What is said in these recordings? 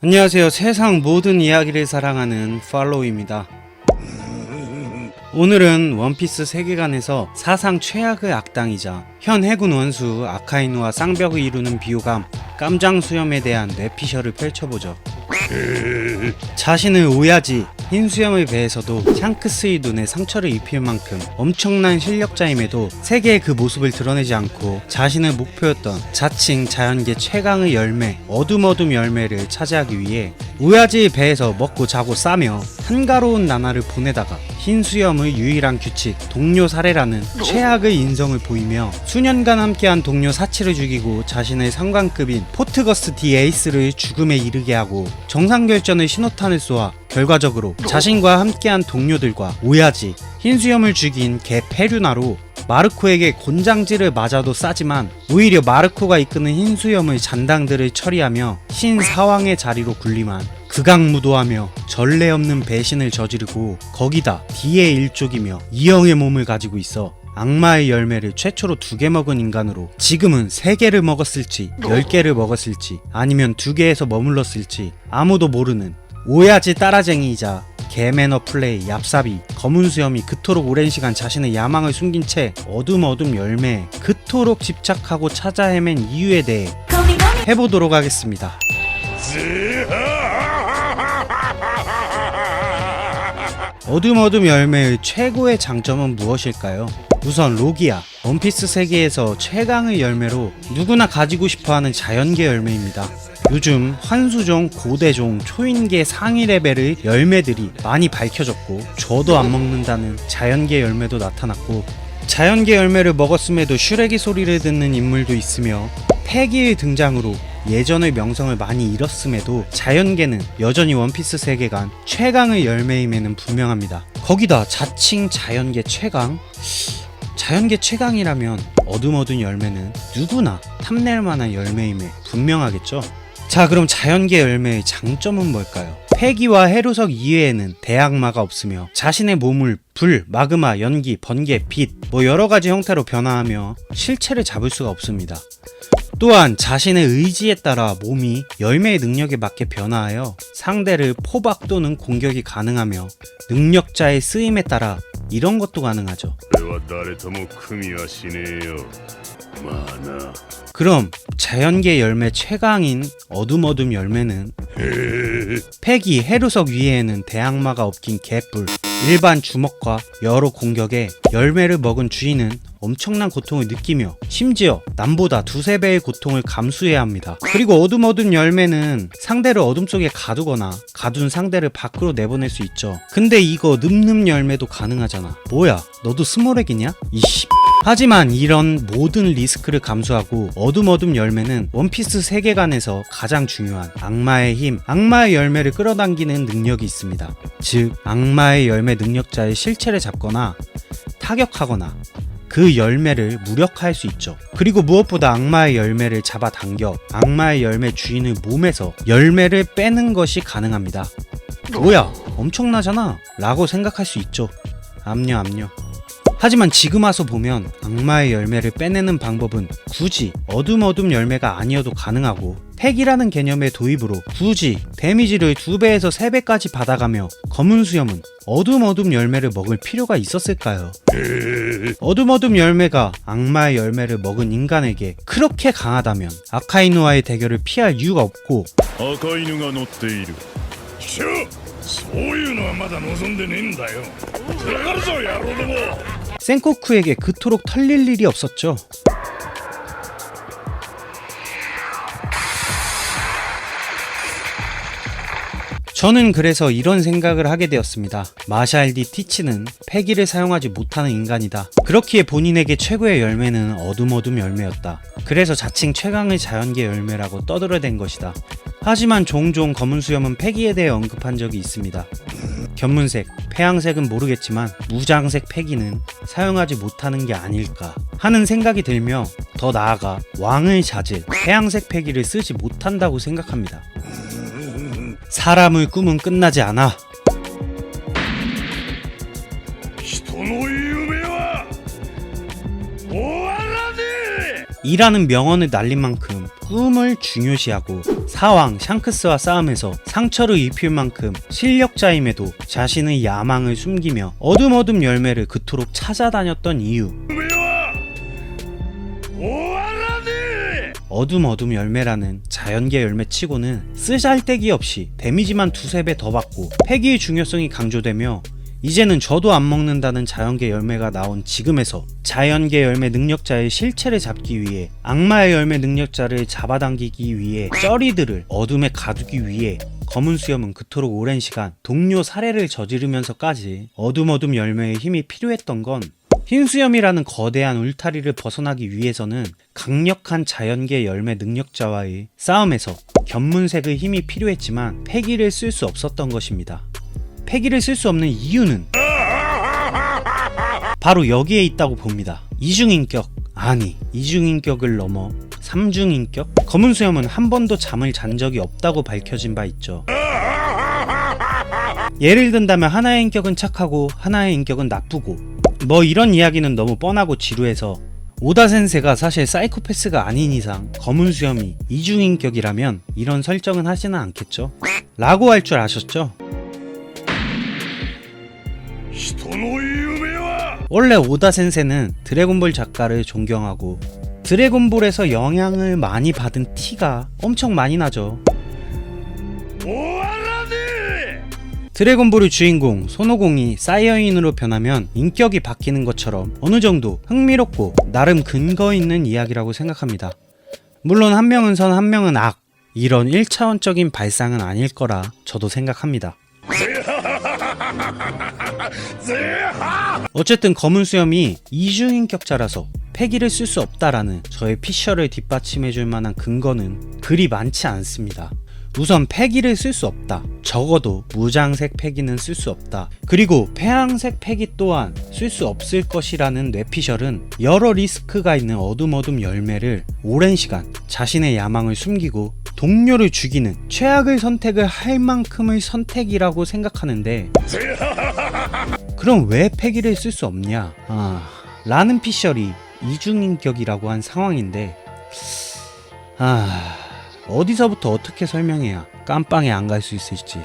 안녕하세요. 세상 모든 이야기를 사랑하는 팔로우입니다. 오늘은 원피스 세계관에서 사상 최악의 악당이자 현 해군 원수 아카이누와 쌍벽을 이루는 비호감 깜장수염에 대한 뇌피셜을 펼쳐보죠. 자신을 오야지 흰수염의 배에서도 샹크스의 눈에 상처를 입힐 만큼 엄청난 실력자임에도 세계의 그 모습을 드러내지 않고 자신의 목표였던 자칭 자연계 최강의 열매 어둠 열매를 차지하기 위해 오야지의 배에서 먹고 자고 싸며 한가로운 나날을 보내다가 흰수염의 유일한 규칙 동료 살해라는 최악의 인성을 보이며 수년간 함께한 동료 사치를 죽이고 자신의 상관급인 포트거스 디 에이스를 죽음에 이르게 하고 정상결전의 신호탄을 쏘아 결과적으로 자신과 함께한 동료들과 오야지 흰수염을 죽인 개 페류나로 마르코에게 곤장질을 맞아도 싸지만 오히려 마르코가 이끄는 흰수염의 잔당들을 처리하며 신사왕의 자리로 군림한 극악무도하며 전례 없는 배신을 저지르고 거기다 D의 일족이며 이형의 몸을 가지고 있어 악마의 열매를 최초로 2개 먹은 인간으로 지금은 3개를 먹었을지 10개를 먹었을지 아니면 2개에서 머물렀을지 아무도 모르는 오야지 따라쟁이이자 개매너 플레이 얍삽이 검은 수염이 그토록 오랜 시간 자신의 야망을 숨긴 채 어둠 열매에 그토록 집착하고 찾아 헤맨 이유에 대해 해보도록 하겠습니다. 어둠 열매의 최고의 장점은 무엇일까요? 우선 로기아, 원피스 세계에서 최강의 열매로 누구나 가지고 싶어하는 자연계 열매입니다. 요즘 환수종, 고대종, 초인계 상위 레벨의 열매들이 많이 밝혀졌고 저도 안 먹는다는 자연계 열매도 나타났고 자연계 열매를 먹었음에도 슈렉이 소리를 듣는 인물도 있으며 패기의 등장으로 예전의 명성을 많이 잃었음에도 자연계는 여전히 원피스 세계관 최강의 열매임에는 분명합니다. 거기다 자칭 자연계 최강? 자연계 최강이라면 어둠 열매는 누구나 탐낼 만한 열매임에 분명하겠죠? 자, 그럼 자연계 열매의 장점은 뭘까요? 폐기와 해루석 이외에는 대악마가 없으며 자신의 몸을 불, 마그마, 연기, 번개, 빛 여러가지 형태로 변화하며 실체를 잡을 수가 없습니다. 또한 자신의 의지에 따라 몸이 열매의 능력에 맞게 변화하여 상대를 포박 또는 공격이 가능하며 능력자의 쓰임에 따라 이런 것도 가능하죠. 그럼 자연계 열매 최강인 어둠 열매는 패기, 해루석 위에는 대악마가 엎긴 개뿔 일반 주먹과 여러 공격에 열매를 먹은 주인은 엄청난 고통을 느끼며 심지어 남보다 2~3배의 고통을 감수해야 합니다. 그리고 어둠 열매는 상대를 어둠 속에 가두거나 가둔 상대를 밖으로 내보낼 수 있죠. 근데 이거 늠 열매도 가능하잖아. 뭐야, 너도 스몰액이냐? 이씨. 하지만 이런 모든 리스크를 감수하고 어둠 열매는 원피스 세계관에서 가장 중요한 악마의 힘, 악마의 열매를 끌어당기는 능력이 있습니다. 즉, 악마의 열매 능력자의 실체를 잡거나 타격하거나 그 열매를 무력화할 수 있죠. 그리고 무엇보다 악마의 열매를 잡아당겨 악마의 열매 주인의 몸에서 열매를 빼는 것이 가능합니다. 뭐야, 엄청나잖아 라고 생각할 수 있죠. 암요. 하지만 지금 와서 보면 악마의 열매를 빼내는 방법은 굳이 어둠 열매가 아니어도 가능하고 팩이라는 개념의 도입으로 굳이 데미지를 2배에서 3배까지 받아가며 검은 수염은 어둠 열매를 먹을 필요가 있었을까요? 어둠 열매가 악마의 열매를 먹은 인간에게 그렇게 강하다면 아카이누와의 대결을 피할 이유가 없고 아카이누가乗っている. 센코쿠에게 그토록 털릴 일이 없었죠. 저는 그래서 이런 생각을 하게 되었습니다. 마샬 디 티치는 패기를 사용하지 못하는 인간이다. 그렇기에 본인에게 최고의 열매는 어둠 열매였다. 그래서 자칭 최강의 자연계 열매라고 떠들어댄 것이다. 하지만 종종 검은 수염은 패기에 대해 언급한 적이 있습니다. 견문색, 폐양색은 모르겠지만 무장색 패기는 사용하지 못하는 게 아닐까 하는 생각이 들며 더 나아가 왕을 찾을 폐양색 패기를 쓰지 못한다고 생각합니다. 사람의 꿈은 끝나지 않아. 이라는 명언을 날린 만큼 꿈을 중요시하고 사왕 샹크스와 싸움에서 상처를 입힐 만큼 실력자임에도 자신의 야망을 숨기며 어둠 열매를 그토록 찾아다녔던 이유. 어둠 열매라는 자연계 열매치고는 쓰잘데기 없이 데미지만 두세 배 더 받고 패기의 중요성이 강조되며 이제는 저도 안 먹는다는 자연계 열매가 나온 지금에서 자연계 열매 능력자의 실체를 잡기 위해 악마의 열매 능력자를 잡아당기기 위해 쩌리들을 어둠에 가두기 위해 검은 수염은 그토록 오랜 시간 동료 살해를 저지르면서까지 어둠 열매의 힘이 필요했던 건 흰수염이라는 거대한 울타리를 벗어나기 위해서는 강력한 자연계 열매 능력자와의 싸움에서 견문색의 힘이 필요했지만 패기를 쓸 수 없었던 것입니다. 패기를 쓸 수 없는 이유는 바로 여기에 있다고 봅니다. 이중인격, 아니 이중인격을 넘어 삼중인격? 검은 수염은 한 번도 잠을 잔 적이 없다고 밝혀진 바 있죠. 예를 든다면 하나의 인격은 착하고 하나의 인격은 나쁘고 뭐 이런 이야기는 너무 뻔하고 지루해서 오다 센세가 사실 사이코패스가 아닌 이상 검은 수염이 이중인격이라면 이런 설정은 하지는 않겠죠? 라고 할 줄 아셨죠? 원래 오다 센세는 드래곤볼 작가를 존경하고 드래곤볼에서 영향을 많이 받은 티가 엄청 많이 나죠. 드래곤볼의 주인공 손오공이 사이어인으로 변하면 인격이 바뀌는 것처럼 어느 정도 흥미롭고 나름 근거 있는 이야기라고 생각합니다. 물론 한 명은 선 한 명은 악, 이런 1차원적인 발상은 아닐 거라 저도 생각합니다. 어쨌든 검은 수염이 이중인격자라서 패기를 쓸 수 없다라는 저의 피셜을 뒷받침해줄 만한 근거는 그리 많지 않습니다. 우선 패기를 쓸 수 없다. 적어도 무장색 패기는 쓸 수 없다. 그리고 폐양색 패기 또한 쓸 수 없을 것이라는 뇌피셜은 여러 리스크가 있는 어둠 열매를 오랜 시간 자신의 야망을 숨기고 동료를 죽이는 최악의 선택을 할 만큼의 선택이라고 생각하는데 그럼 왜 패기를 쓸 수 없냐? 라는 피셜이 이중인격이라고 한 상황인데 어디서부터 어떻게 설명해야 깜빵에 안 갈 수 있을지.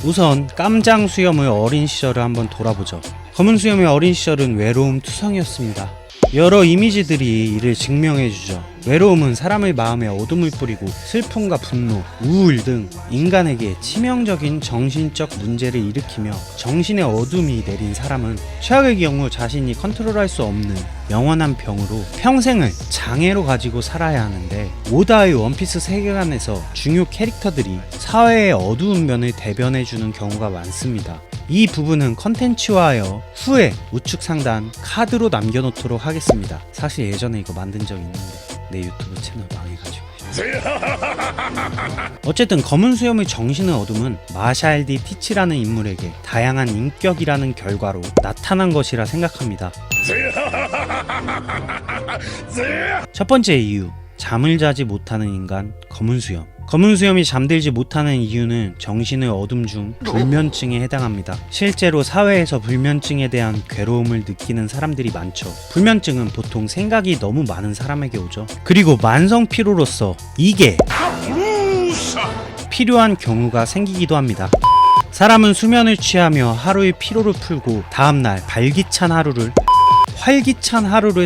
우선 깜장 수염의 어린 시절을 한번 돌아보죠. 검은 수염의 어린 시절은 외로움 투성이었습니다. 여러 이미지들이 이를 증명해주죠. 외로움은 사람의 마음에 어둠을 뿌리고 슬픔과 분노, 우울 등 인간에게 치명적인 정신적 문제를 일으키며 정신의 어둠이 내린 사람은 최악의 경우 자신이 컨트롤할 수 없는 영원한 병으로 평생을 장애로 가지고 살아야 하는데 오다의 원피스 세계관에서 중요 캐릭터들이 사회의 어두운 면을 대변해주는 경우가 많습니다. 이 부분은 컨텐츠화하여 후에 우측 상단 카드로 남겨놓도록 하겠습니다. 사실 예전에 이거 만든 적 있는데 내 유튜브 채널 망해가지고. 어쨌든 검은 수염의 정신의 어둠은 마샬 디 티치라는 인물에게 다양한 인격이라는 결과로 나타난 것이라 생각합니다. 첫 번째 이유, 잠을 자지 못하는 인간 검은 수염. 검은 수염이 잠들지 못하는 이유는 정신의 어둠 중 불면증에 해당합니다. 실제로 사회에서 불면증에 대한 괴로움을 느끼는 사람들이 많죠. 불면증은 보통 생각이 너무 많은 사람에게 오죠. 그리고 만성 피로로서 이게 필요한 경우가 생기기도 합니다. 사람은 수면을 취하며 하루의 피로를 풀고 다음날 활기찬 하루를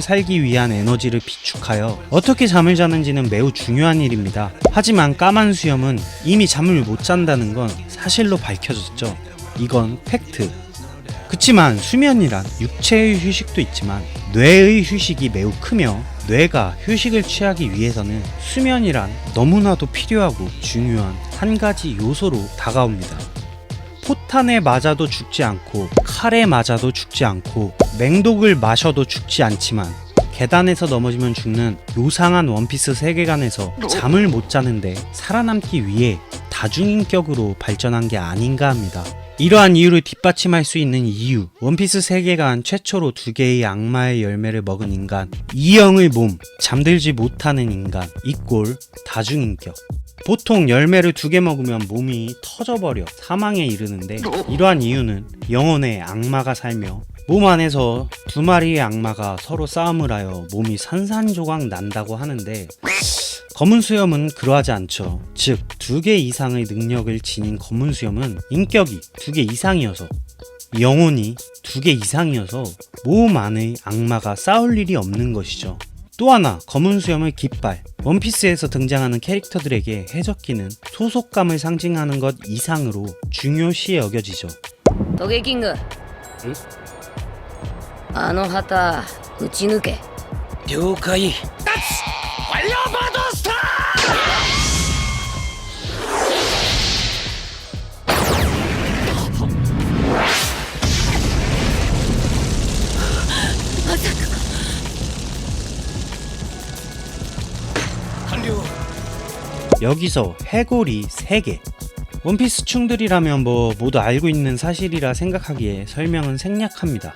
살기 위한 에너지를 비축하여 어떻게 잠을 자는지는 매우 중요한 일입니다. 하지만 까만 수염은 이미 잠을 못 잔다는 건 사실로 밝혀졌죠. 이건 팩트. 그치만 수면이란 육체의 휴식도 있지만 뇌의 휴식이 매우 크며 뇌가 휴식을 취하기 위해서는 수면이란 너무나도 필요하고 중요한 한 가지 요소로 다가옵니다. 포탄에 맞아도 죽지 않고 칼에 맞아도 죽지 않고 맹독을 마셔도 죽지 않지만 계단에서 넘어지면 죽는 요상한 원피스 세계관에서 잠을 못 자는데 살아남기 위해 다중인격으로 발전한 게 아닌가 합니다. 이러한 이유를 뒷받침할 수 있는 이유, 원피스 세계관 최초로 2개의 악마의 열매를 먹은 인간, 이영의 몸, 잠들지 못하는 인간, 이꼴 다중인격. 보통 열매를 2개 먹으면 몸이 터져버려 사망에 이르는데, 이러한 이유는 영혼의 악마가 살며 몸 안에서 2마리의 악마가 서로 싸움을 하여 몸이 산산조각 난다고 하는데, 검은 수염은 그러하지 않죠. 즉 2개 이상의 능력을 지닌 검은 수염은 인격이 2개 이상이어서, 영혼이 2개 이상이어서 몸 안의 악마가 싸울 일이 없는 것이죠. 또 하나, 검은 수염의 깃발. 원피스에서 등장하는 캐릭터들에게 해적기는 소속감을 상징하는 것 이상으로 중요시 여겨지죠. トゲキング、んあの旗撃ち抜け。了解。まさか。 完了。 여기서 해골이 3개. 원피스 충들이라면 모두 알고 있는 사실이라 생각하기에 설명은 생략합니다.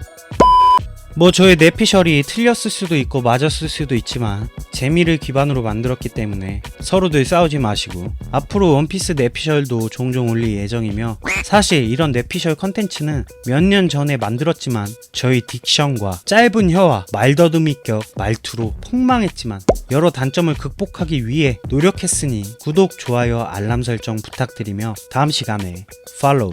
저의 내피셜이 틀렸을 수도 있고 맞았을 수도 있지만 재미를 기반으로 만들었기 때문에 서로들 싸우지 마시고, 앞으로 원피스 내피셜도 종종 올릴 예정이며, 사실 이런 내피셜 컨텐츠는 몇 년 전에 만들었지만 저희 딕션과 짧은 혀와 말더듬이격 말투로 폭망했지만 여러 단점을 극복하기 위해 노력했으니 구독, 좋아요, 알람 설정 부탁드리며 다음 시간에 팔로우